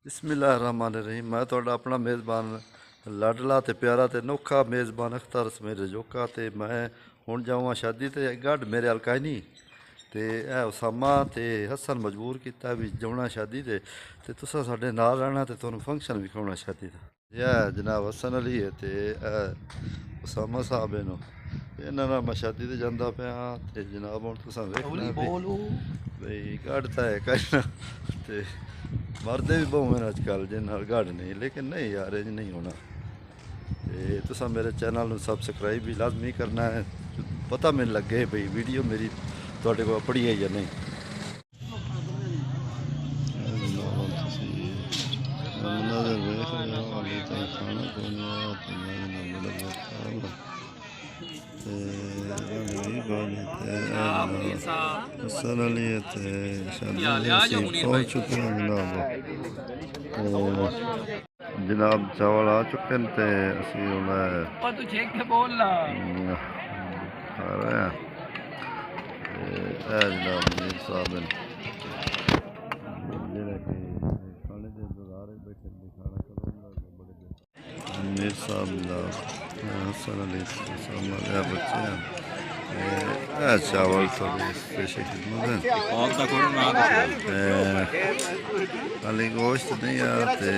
बिस्मिल्लाहिर्रहमानिर्रहीम। मैं तुहाडा अपना मेज़बान लाडला ते प्यारा ते नोखा मेज़बान अख्तर समेत रजोका ते मैं हुण जावां शादी ते गढ़ मेरे अल काई नहीं ते उसामा ते हसन मजबूर किया भी जाना शादी ते तुसां साडे नाल रहना ते तुहानूं फंक्शन विखाउणा शादी दा। जनाब हसन अली है ते उसामा साहब इन्हों इन्हां नाल मैं शादी ते जांदा पिया ते जनाब हुण तुसां वेखना बई गढ़ तां है करना ते मरदे भी बहु हैं अजकल जिन्ना गढ़ नहीं, लेकिन नहीं यार इंज नहीं होना। तो तुसा मेरे चैनल में सबसक्राइब भी लाजमी करना है, पता मैंने लगे भाई वीडियो मेरी थोड़े को पढ़ी है या नहीं। पहुँच चुके हैं जनाब चावल आ चुके हैं ते असी खा रहे हैं जनाब मीर साहब खाने के इंतजार बैठे खाना मीर साहब हसन अली बच्चे हैं चावल खाली गोश्त नहीं आते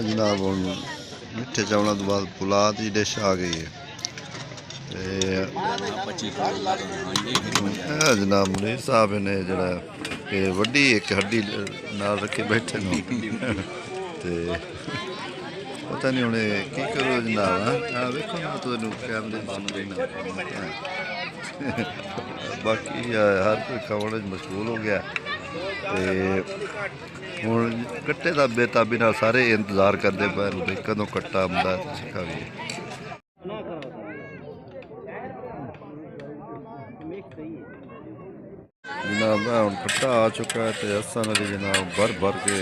जनाब मिठे चावलों तो बाद पुलाव की डिश आ गई है जनाब मुनीर साहब ने जरा वड्डी एक हड्डी नाल रखे बैठे ते पता नहीं उन्हें की करो जनाब। हाँ वेखो ना तो कैमरे बाकी हर कोई खाने मशगूल हो गया हूँ कट्टे का बेताबी नाल सारे इंतजार करते पे कदों कट्टा आंदा खावी। जनाब हूँ कट्टा आ चुका है तो हसन अली जनाब भर भर के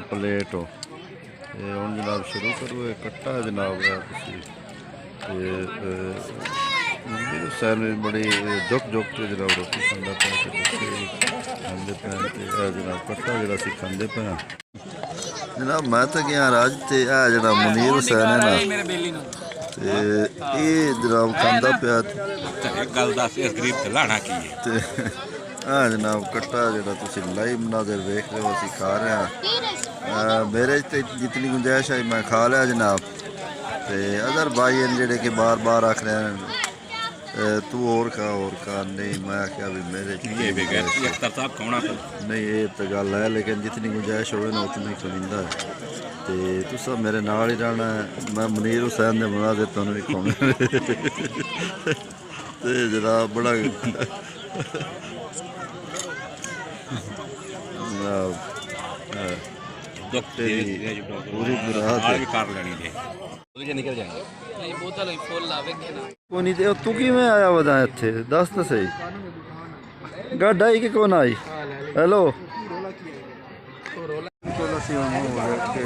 प्लेट हो हूँ जनाब शुरू करो कट्टा है जनाब हुसैन बड़ी दुख दुख के जनाब रोटी खाँदा पाया खाते पे जनाब कट्टा जरा खाते पे जनाब मैं तो गया राज ते जनाब मुनीर हुसैन है ना जनाब खाँदा पाया जनाब कट्टा जरा लाइव मनाजर वेख रहे हो असी खा रहे हैं मेरे जितनी गुंजाइश है मैं खा लिया जनाब ते अदर भाई जेडे कि बार बार आख रहे हैं तू और खा नहीं मैं क्या भी मेरे नहीं ये तो गल है लेकिन जितनी गुंजाइश हो ना उतनी खरीदा है तो तुस मेरे नाल ही रहना है। मैं मुनीर हुसैन ने बना दे तुम भी खाने तो जनाब बड़ा पूरी तू कि आया बता इत्थे दस तो सही गड्ड आई कि कौन आई। हेलो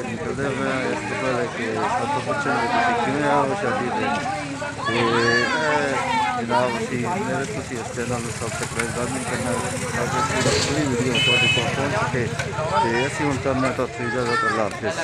निकलते हुए इसको पहले कि शादी जनाब असी मेरे इस चैनल में सबसक्राइब लाजमी करना पूरी वीडियो पहुँच सके असी हूँ करना तो इजाजत अल्लाह हाफिज़।